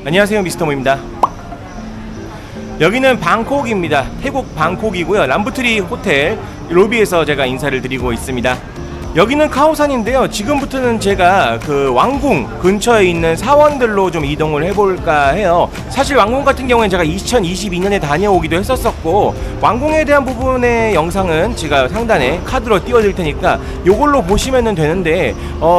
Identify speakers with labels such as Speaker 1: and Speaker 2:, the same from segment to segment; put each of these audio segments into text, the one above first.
Speaker 1: 안녕하세요, 미스터 모입니다. 여기는 방콕입니다. 태국 방콕이고요. 람부트리 호텔 로비에서 제가 인사를 드리고 있습니다. 여기는 카오산인데요. 지금부터는 제가 그 왕궁 근처에 있는 사원들로 좀 이동을 해볼까 해요. 사실 왕궁 같은 경우에는 제가 2022년에 다녀오기도 했었고, 왕궁에 대한 부분의 영상은 제가 상단에 카드로 띄워드릴 테니까 요걸로 보시면 되는데,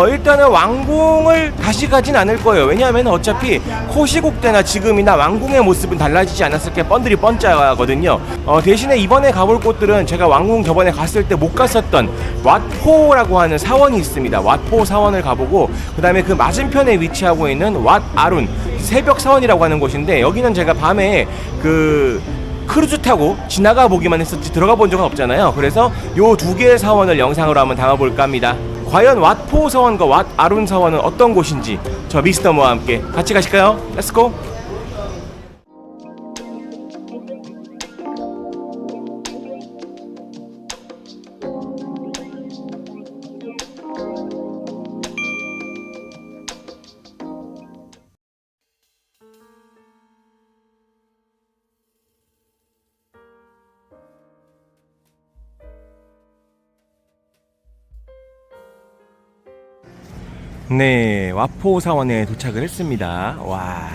Speaker 1: 일단은 왕궁을 다시 가진 않을 거예요. 왜냐하면 어차피 코시국 때나 지금이나 왕궁의 모습은 달라지지 않았을 게 뻔들이 뻔짜거든요. 대신에 이번에 가볼 곳들은 제가 왕궁 저번에 갔을 때 못 갔었던 왓포라고 하는 사원이 있습니다. 왓포 사원을 가보고, 그 다음에 그 맞은편에 위치하고 있는 왓 아룬 새벽 사원이라고 하는 곳인데, 여기는 제가 밤에 그 크루즈 타고 지나가 보기만 했었지 들어가 본 적은 없잖아요. 그래서 요 두 개의 사원을 영상으로 한번 담아볼까 합니다. 과연 왓포 사원과 왓 아룬 사원은 어떤 곳인지 저 미스터 모와 함께 같이 가실까요? 렛츠고! 네, 와포 사원에 도착을 했습니다. 와,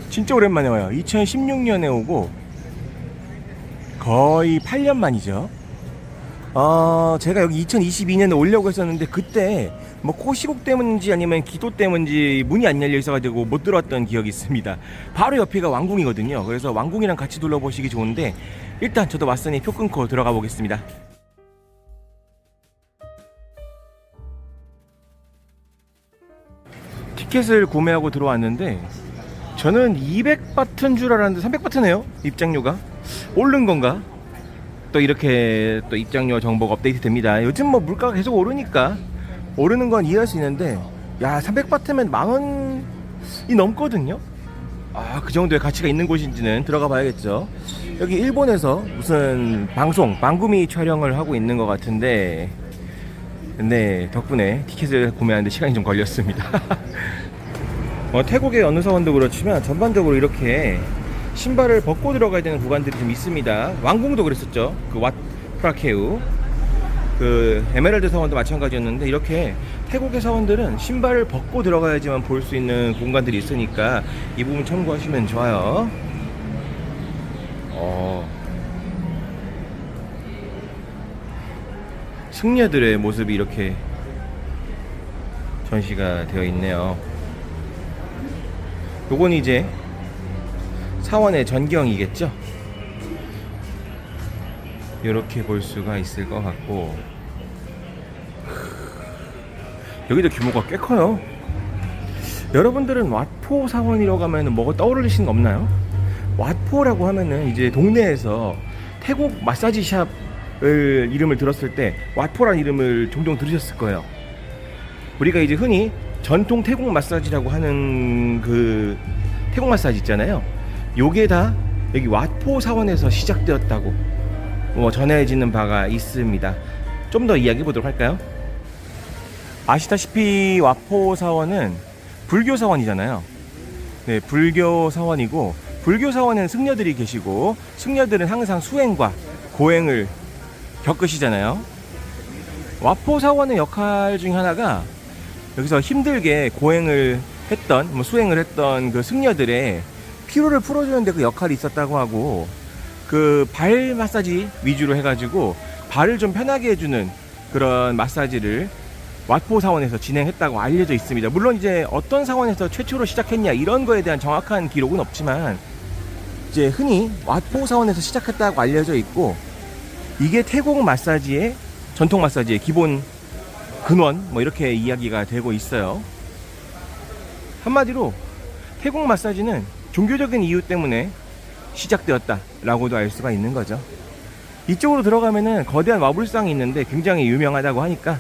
Speaker 1: 진짜 오랜만에 와요. 2016년에 오고 거의 8년 만이죠. 제가 여기 2022년에 오려고 했었는데, 그때 뭐 코시국 때문인지 아니면 기도 때문인지 문이 안 열려 있어가지고 못 들어왔던 기억이 있습니다. 바로 옆에가 왕궁이거든요. 그래서 왕궁이랑 같이 둘러보시기 좋은데, 일단 저도 왔으니 표 끊고 들어가 보겠습니다. 티켓을 구매하고 들어왔는데, 저는 200바트인 줄 알았는데 300바트네요. 입장료가 오른 건가? 또 이렇게 또 입장료 정보가 업데이트 됩니다. 요즘 뭐 물가가 계속 오르니까 오르는 건 이해할 수 있는데, 야, 300바트면 10,000원이 넘거든요. 그 정도의 가치가 있는 곳인지는 들어가 봐야겠죠. 여기 일본에서 무슨 방구미 촬영을 하고 있는 것 같은데, 네, 덕분에 티켓을 구매하는데 시간이 좀 걸렸습니다. 태국의 어느 사원도 그렇지만 전반적으로 이렇게 신발을 벗고 들어가야 되는 구간들이 좀 있습니다. 왕궁도 그랬었죠. 그 왓 프라케우, 그 에메랄드 사원도 마찬가지였는데, 이렇게 태국의 사원들은 신발을 벗고 들어가야지만 볼 수 있는 공간들이 있으니까 이 부분 참고하시면 좋아요. 승려들의 모습이 이렇게 전시가 되어 있네요. 요건 이제 사원의 전경이겠죠? 이렇게 볼 수가 있을 것 같고, 여기도 규모가 꽤 커요. 여러분들은 왓포 사원이라고 하면 뭐가 떠오르시는 거 없나요? 왓포라고 하면은 이제 동네에서 태국 마사지 샵을 이름을 들었을 때 왓포라는 이름을 종종 들으셨을 거예요. 우리가 이제 흔히 전통 태국 마사지라고 하는 그 태국 마사지 있잖아요. 요게 다 여기 왓포 사원에서 시작되었다고 전해지는 바가 있습니다. 좀 더 이야기해 보도록 할까요? 아시다시피 왓포 사원은 불교 사원이잖아요. 네, 불교 사원이고, 불교 사원에는 승려들이 계시고, 승려들은 항상 수행과 고행을 겪으시잖아요. 왓포 사원의 역할 중에 하나가 여기서 힘들게 고행을 했던, 수행을 했던 그 승려들의 피로를 풀어주는데 그 역할이 있었다고 하고, 그 발 마사지 위주로 해가지고 발을 좀 편하게 해주는 그런 마사지를 왓포 사원에서 진행했다고 알려져 있습니다. 물론 이제 어떤 사원에서 최초로 시작했냐 이런 거에 대한 정확한 기록은 없지만, 이제 흔히 왓포 사원에서 시작했다고 알려져 있고, 이게 태국 마사지의 전통 마사지의 기본 근원 이렇게 이야기가 되고 있어요. 한마디로 태국 마사지는 종교적인 이유 때문에 시작되었다라고도 알 수가 있는 거죠. 이쪽으로 들어가면은 거대한 와불상이 있는데 굉장히 유명하다고 하니까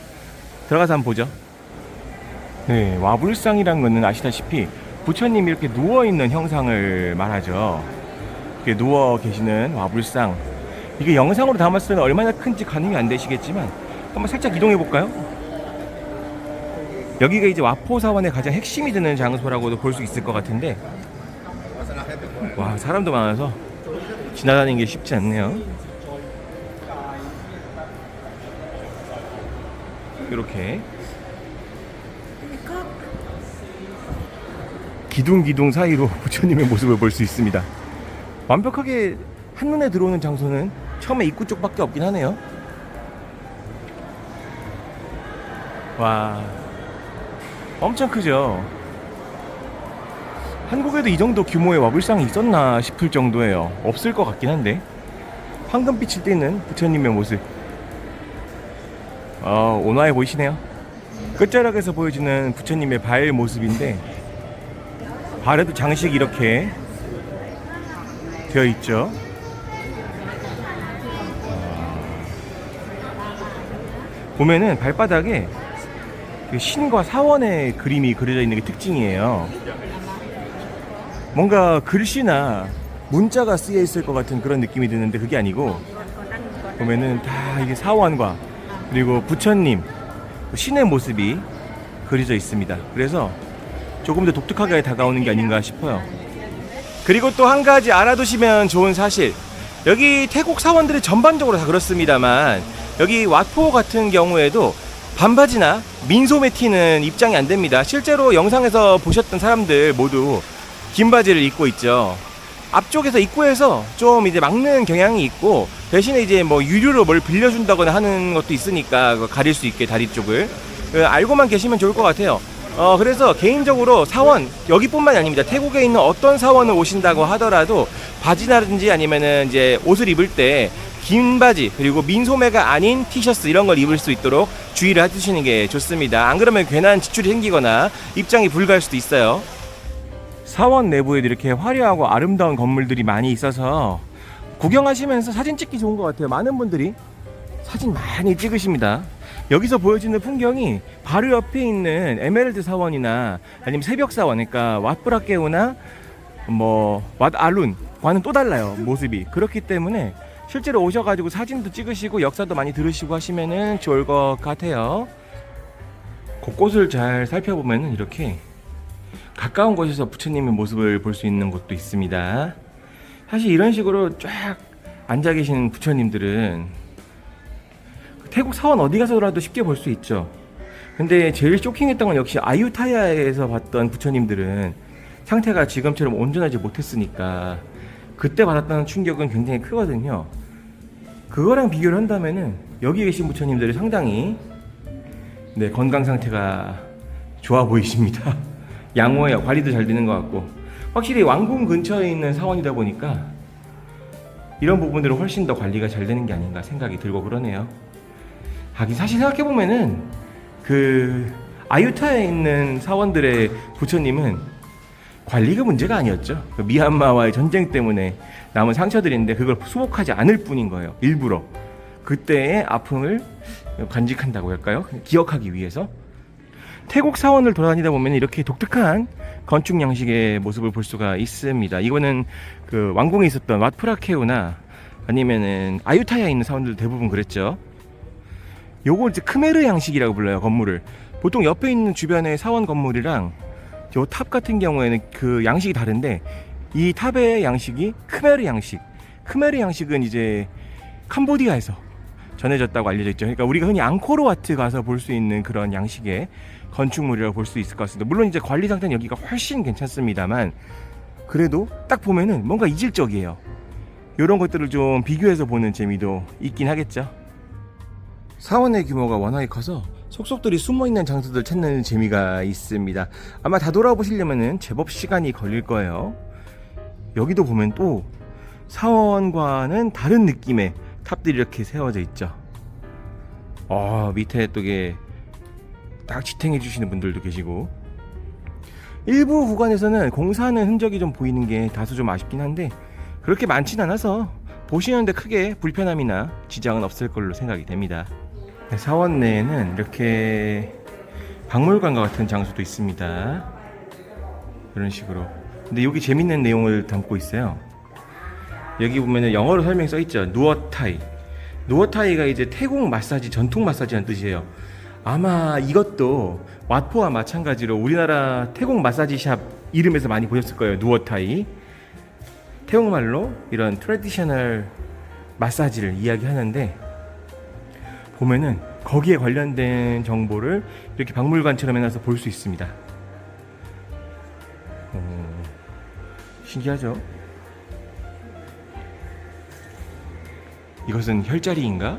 Speaker 1: 들어가서 한번 보죠. 네, 와불상이란 거는 아시다시피 부처님이 이렇게 누워있는 형상을 말하죠. 이렇게 누워 계시는 와불상, 이게 영상으로 담았을 때는 얼마나 큰지 가늠이 안 되시겠지만 한번 살짝 이동해 볼까요? 여기가 이제 와포 사원의 가장 핵심이 되는 장소라고도 볼 수 있을 것 같은데, 와, 사람도 많아서 지나다니는 게 쉽지 않네요. 이렇게 기둥 사이로 부처님의 모습을 볼 수 있습니다. 완벽하게 한눈에 들어오는 장소는 처음에 입구 쪽밖에 없긴 하네요. 와, 엄청 크죠? 한국에도 이 정도 규모의 와불상이 있었나 싶을 정도예요. 없을 것 같긴 한데, 황금빛을 띠는 부처님의 모습, 온화해 보이시네요. 끝자락에서 보여지는 부처님의 발 모습인데, 발에도 장식이 이렇게 되어 있죠. 보면은 발바닥에 그 신과 사원의 그림이 그려져 있는 게 특징이에요. 뭔가 글씨나 문자가 쓰여 있을 것 같은 그런 느낌이 드는데, 그게 아니고 보면은 다 이게 사원과 그리고 부처님, 신의 모습이 그려져 있습니다. 그래서 조금 더 독특하게 다가오는 게 아닌가 싶어요. 그리고 또 한 가지 알아두시면 좋은 사실, 여기 태국 사원들이 전반적으로 다 그렇습니다만, 여기 와포 같은 경우에도 반바지나 민소매 티는 입장이 안 됩니다. 실제로 영상에서 보셨던 사람들 모두 긴 바지를 입고 있죠. 앞쪽에서 입구에서 좀 이제 막는 경향이 있고, 대신에 이제 뭐 유료로 뭘 빌려준다거나 하는 것도 있으니까 가릴 수 있게 다리 쪽을 알고만 계시면 좋을 것 같아요. 그래서 개인적으로 사원, 여기뿐만이 아닙니다. 태국에 있는 어떤 사원을 오신다고 하더라도 바지라든지 아니면은 이제 옷을 입을 때 긴 바지 그리고 민소매가 아닌 티셔츠 이런 걸 입을 수 있도록 주의를 해주시는 게 좋습니다. 안 그러면 괜한 지출이 생기거나 입장이 불가할 수도 있어요. 사원 내부에 이렇게 화려하고 아름다운 건물들이 많이 있어서 구경하시면서 사진 찍기 좋은 것 같아요. 많은 분들이 사진 많이 찍으십니다. 여기서 보여지는 풍경이 바로 옆에 있는 에메랄드 사원이나 아니면 새벽 사원, 그러니까 왓브라케우나 뭐 왓알룬과는 또 달라요, 모습이. 그렇기 때문에 실제로 오셔가지고 사진도 찍으시고 역사도 많이 들으시고 하시면은 좋을 것 같아요. 곳곳을 잘 살펴보면은 이렇게 가까운 곳에서 부처님의 모습을 볼 수 있는 곳도 있습니다. 사실 이런 식으로 쫙 앉아 계시는 부처님들은 태국 사원 어디 가서라도 쉽게 볼 수 있죠. 근데 제일 쇼킹했던 건 역시 아유타야에서 봤던 부처님들은 상태가 지금처럼 온전하지 못했으니까 그때 받았던 충격은 굉장히 크거든요. 그거랑 비교를 한다면은 여기 계신 부처님들이 상당히 건강 상태가 좋아 보이십니다. 양호해요. 관리도 잘 되는 것 같고, 확실히 왕궁 근처에 있는 사원이다 보니까 이런 부분들은 훨씬 더 관리가 잘 되는 게 아닌가 생각이 들고 그러네요. 하긴 사실 생각해보면은 그 아유타에 있는 사원들의 부처님은 관리가 문제가 아니었죠. 그 미얀마와의 전쟁 때문에 남은 상처들인데 그걸 수복하지 않을 뿐인 거예요. 일부러 그때의 아픔을 간직한다고 할까요? 기억하기 위해서. 태국 사원을 돌아다니다 보면 이렇게 독특한 건축 양식의 모습을 볼 수가 있습니다. 이거는 그 왕궁에 있었던 왓프라케우나 아니면은 아유타야에 있는 사원들 대부분 그랬죠. 요걸 이제 크메르 양식이라고 불러요, 건물을. 보통 옆에 있는 주변의 사원 건물이랑 요 탑 같은 경우에는 그 양식이 다른데, 이 탑의 양식이 크메르 양식. 크메르 양식은 이제 캄보디아에서 전해졌다고 알려져 있죠. 그러니까 우리가 흔히 앙코르와트 가서 볼 수 있는 그런 양식의 건축물이라고 볼 수 있을 것 같습니다. 물론 이제 관리 상태는 여기가 훨씬 괜찮습니다만, 그래도 딱 보면은 뭔가 이질적이에요. 이런 것들을 좀 비교해서 보는 재미도 있긴 하겠죠. 사원의 규모가 워낙에 커서 속속들이 숨어있는 장소들 찾는 재미가 있습니다. 아마 다 돌아보시려면 제법 시간이 걸릴 거예요. 여기도 보면 또 사원과는 다른 느낌의 탑들이 이렇게 세워져 있죠. 밑에 또 이게 딱 지탱해 주시는 분들도 계시고, 일부 구간에서는 공사하는 흔적이 좀 보이는 게 다소 좀 아쉽긴 한데 그렇게 많진 않아서 보시는데 크게 불편함이나 지장은 없을 걸로 생각이 됩니다. 사원 내에는 이렇게 박물관과 같은 장소도 있습니다. 이런 식으로. 근데 여기 재밌는 내용을 담고 있어요. 여기 보면은 영어로 설명이 써있죠. 누어타이. 누어타이가 이제 태국 마사지, 전통 마사지라는 뜻이에요. 아마 이것도 왓포와 마찬가지로 우리나라 태국 마사지샵 이름에서 많이 보셨을 거예요. 누어타이. 태국말로 이런 트래디셔널 마사지를 이야기하는데, 보면은 거기에 관련된 정보를 이렇게 박물관처럼 해놔서 볼 수 있습니다. 신기하죠? 이것은 혈자리인가?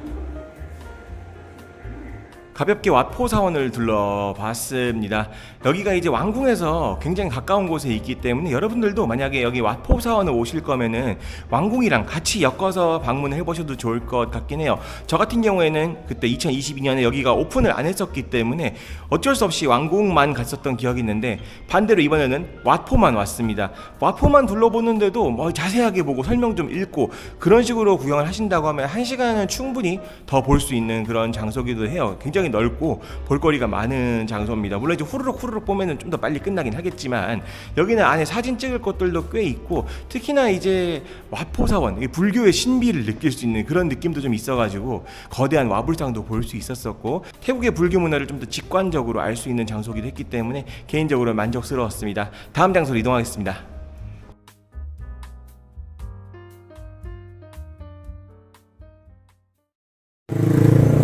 Speaker 1: 가볍게 왓포 사원을 둘러봤습니다. 여기가 이제 왕궁에서 굉장히 가까운 곳에 있기 때문에 여러분들도 만약에 여기 왓포 사원을 오실 거면은 왕궁이랑 같이 엮어서 방문을 해보셔도 좋을 것 같긴 해요. 저 같은 경우에는 그때 2022년에 여기가 오픈을 안 했었기 때문에 어쩔 수 없이 왕궁만 갔었던 기억이 있는데, 반대로 이번에는 왓포만 왔습니다. 왓포만 둘러보는데도 뭐 자세하게 보고 설명 좀 읽고 그런 식으로 구경을 하신다고 하면 1시간은 충분히 더 볼 수 있는 그런 장소기도 해요. 굉장히 넓고 볼거리가 많은 장소입니다. 물론 이제 후루룩 보면은 좀 더 빨리 끝나긴 하겠지만, 여기는 안에 사진 찍을 것들도 꽤 있고, 특히나 이제 와포사원, 불교의 신비를 느낄 수 있는 그런 느낌도 좀 있어가지고 거대한 와불상도 볼 수 있었었고, 태국의 불교 문화를 좀 더 직관적으로 알 수 있는 장소기도 했기 때문에 개인적으로 만족스러웠습니다. 다음 장소로 이동하겠습니다.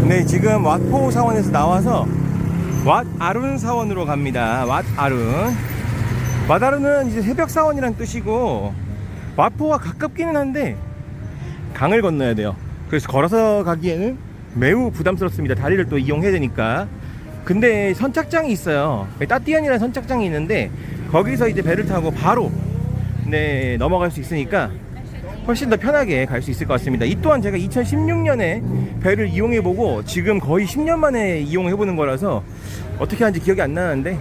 Speaker 1: 네, 지금 왓포 사원에서 나와서 왓 아룬 사원으로 갑니다. 왓 아룬. 왓 아룬은 이제 새벽 사원이란 뜻이고, 왓포와 가깝기는 한데 강을 건너야 돼요. 그래서 걸어서 가기에는 매우 부담스럽습니다. 다리를 또 이용해야 되니까. 근데 선착장이 있어요. 따띠안이라는 선착장이 있는데 거기서 이제 배를 타고 바로 넘어갈 수 있으니까 훨씬 더 편하게 갈 수 있을 것 같습니다. 이 또한 제가 2016년에 배를 이용해보고 지금 거의 10년 만에 이용해보는 거라서 어떻게 하는지 기억이 안 나는데,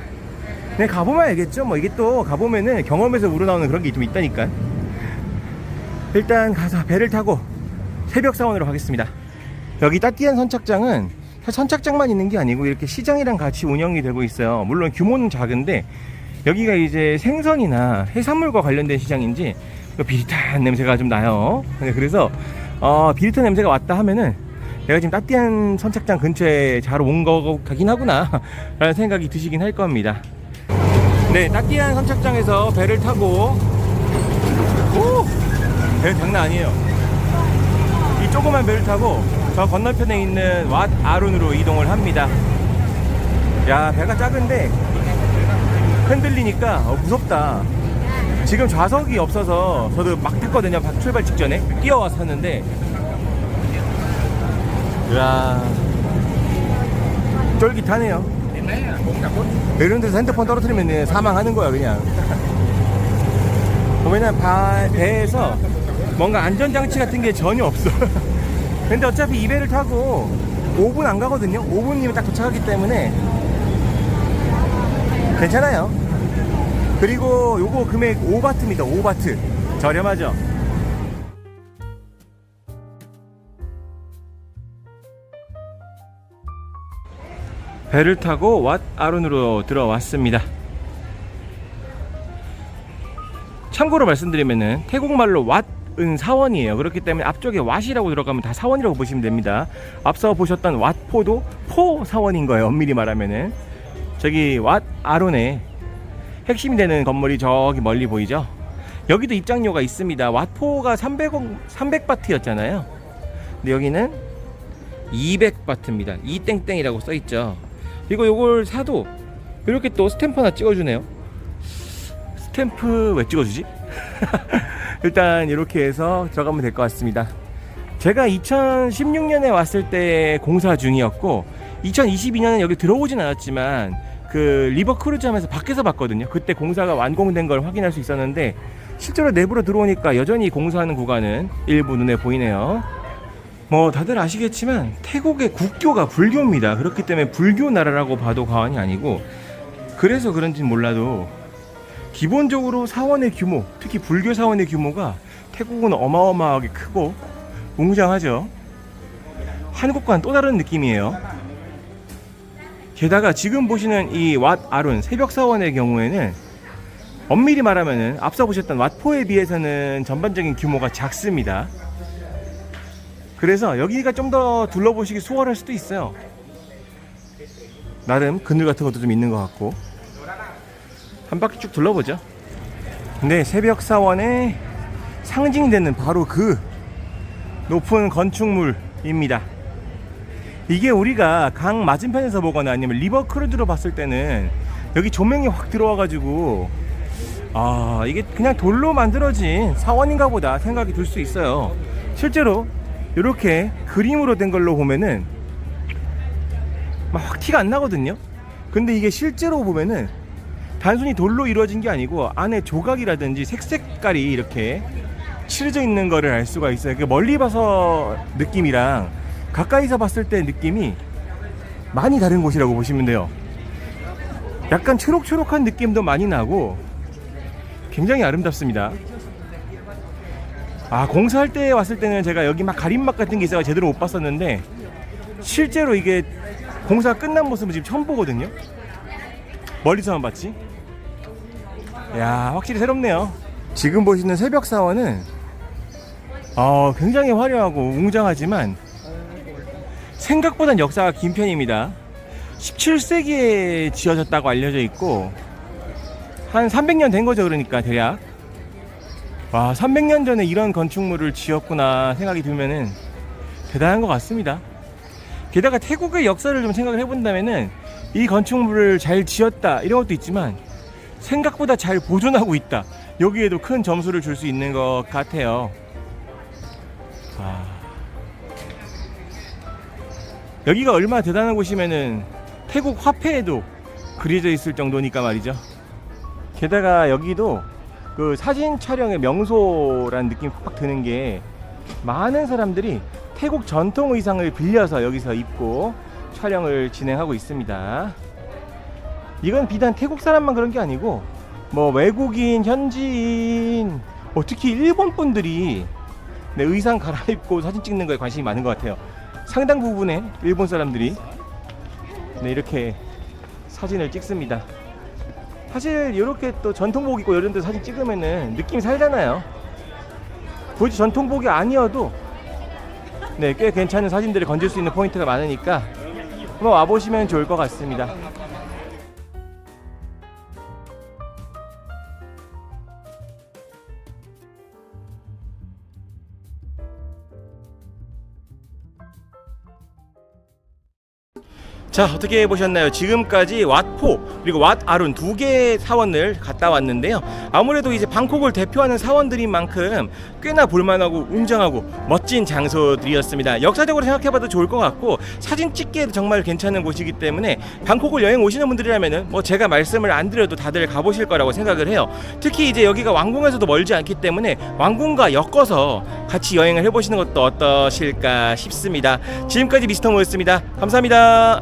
Speaker 1: 그냥 가보면 알겠죠. 뭐 이게 또 가보면은 경험에서 우러나오는 그런 게 좀 있다니까. 일단 가서 배를 타고 새벽 사원으로 가겠습니다. 여기 따띠안 선착장은 선착장만 있는 게 아니고 이렇게 시장이랑 같이 운영이 되고 있어요. 물론 규모는 작은데 여기가 이제 생선이나 해산물과 관련된 시장인지 비릿한 냄새가 좀 나요. 그래서 비릿한 냄새가 왔다 하면은 내가 지금 따띠안 선착장 근처에 잘 온 거 같긴 하구나 라는 생각이 드시긴 할 겁니다. 네, 따띠안 선착장에서 배를 타고, 배 장난 아니에요. 이 조그만 배를 타고 저 건너편에 있는 왓 아룬으로 이동을 합니다. 야, 배가 작은데 흔들리니까 무섭다. 지금 좌석이 없어서 저도 막 탔거든요. 출발 직전에 뛰어와서 탔는데, 이야, 쫄깃하네요. 이런 데서 핸드폰 떨어뜨리면 사망하는 거야 그냥. 보면은 배에서 뭔가 안전장치 같은 게 전혀 없어. 근데 어차피 이 배를 타고 5분 안 가거든요. 5분이면 딱 도착하기 때문에 괜찮아요. 그리고 요거 금액 5바트입니다. 5바트. 저렴하죠? 배를 타고 왓 아룬으로 들어왔습니다. 참고로 말씀드리면은 태국말로 왓은 사원이에요. 그렇기 때문에 앞쪽에 왓이라고 들어가면 다 사원이라고 보시면 됩니다. 앞서 보셨던 왓포도 포 사원인 거예요. 엄밀히 말하면은. 저기 왓 아룬에 핵심이 되는 건물이 저기 멀리 보이죠? 여기도 입장료가 있습니다. 왓포가 300바트였잖아요. 근데 여기는 200바트입니다. 이땡땡이라고 써있죠. 그리고 요걸 사도 이렇게 또 스탬프 하나 찍어주네요. 스탬프 왜 찍어주지? 일단 이렇게 해서 들어가면 될 것 같습니다. 제가 2016년에 왔을 때 공사 중이었고 2022년은 여기 들어오진 않았지만 그 리버 크루즈하면서 밖에서 봤거든요. 그때 공사가 완공된 걸 확인할 수 있었는데 실제로 내부로 들어오니까 여전히 공사하는 구간은 일부 눈에 보이네요. 뭐 다들 아시겠지만 태국의 국교가 불교입니다. 그렇기 때문에 불교 나라라고 봐도 과언이 아니고, 그래서 그런지는 몰라도 기본적으로 사원의 규모, 특히 불교 사원의 규모가 태국은 어마어마하게 크고 웅장하죠. 한국과는 또 다른 느낌이에요. 게다가 지금 보시는 이 왓 아룬 새벽 사원의 경우에는 엄밀히 말하면은 앞서 보셨던 왓포에 비해서는 전반적인 규모가 작습니다. 그래서 여기가 좀 더 둘러보시기 수월할 수도 있어요. 나름 그늘 같은 것도 좀 있는 것 같고 한 바퀴 쭉 둘러보죠. 근데 새벽 사원의 상징되는 바로 그 높은 건축물입니다. 이게 우리가 강 맞은편에서 보거나 아니면 리버 크루즈로 봤을 때는 여기 조명이 확 들어와가지고 이게 그냥 돌로 만들어진 사원인가 보다 생각이 들 수 있어요. 실제로 이렇게 그림으로 된 걸로 보면은 막 확 티가 안 나거든요. 근데 이게 실제로 보면은 단순히 돌로 이루어진 게 아니고 안에 조각이라든지 색깔이 이렇게 칠해져 있는 거를 알 수가 있어요. 멀리 봐서 느낌이랑 가까이서 봤을 때 느낌이 많이 다른 곳이라고 보시면 돼요. 약간 초록초록한 느낌도 많이 나고 굉장히 아름답습니다. 공사할 때 왔을 때는 제가 여기 막 가림막 같은 게 있어서 제대로 못 봤었는데 실제로 이게 공사 끝난 모습은 지금 처음 보거든요. 멀리서만 봤지. 야, 확실히 새롭네요. 지금 보시는 새벽 사원은 굉장히 화려하고 웅장하지만 생각보단 역사가 긴 편입니다. 17세기에 지어졌다고 알려져 있고 한 300년 된 거죠. 그러니까 대략 300년 전에 이런 건축물을 지었구나 생각이 들면은 대단한 것 같습니다. 게다가 태국의 역사를 좀 생각을 해본다면은 이 건축물을 잘 지었다 이런 것도 있지만 생각보다 잘 보존하고 있다, 여기에도 큰 점수를 줄 수 있는 것 같아요. 여기가 얼마나 대단한 곳이면은 태국 화폐에도 그려져 있을 정도니까 말이죠. 게다가 여기도 그 사진 촬영의 명소라는 느낌이 팍 드는 게 많은 사람들이 태국 전통 의상을 빌려서 여기서 입고 촬영을 진행하고 있습니다. 이건 비단 태국 사람만 그런 게 아니고 외국인, 현지인, 특히 일본 분들이 의상 갈아입고 사진 찍는 거에 관심이 많은 것 같아요. 상당 부분의 일본 사람들이 이렇게 사진을 찍습니다. 사실 이렇게 또 전통복 입고 이런 데 사진 찍으면은 느낌이 살잖아요. 굳이 전통복이 아니어도 꽤 괜찮은 사진들을 건질 수 있는 포인트가 많으니까 한번 와보시면 좋을 것 같습니다. 자, 어떻게 보셨나요? 지금까지 왓포 그리고 왓아룬 두 개의 사원을 갔다 왔는데요. 아무래도 이제 방콕을 대표하는 사원들인 만큼 꽤나 볼만하고 웅장하고 멋진 장소들이었습니다. 역사적으로 생각해봐도 좋을 것 같고 사진 찍기에도 정말 괜찮은 곳이기 때문에 방콕을 여행 오시는 분들이라면은 제가 말씀을 안 드려도 다들 가보실 거라고 생각을 해요. 특히 이제 여기가 왕궁에서도 멀지 않기 때문에 왕궁과 엮어서 같이 여행을 해보시는 것도 어떠실까 싶습니다. 지금까지 미스터 모였습니다. 감사합니다.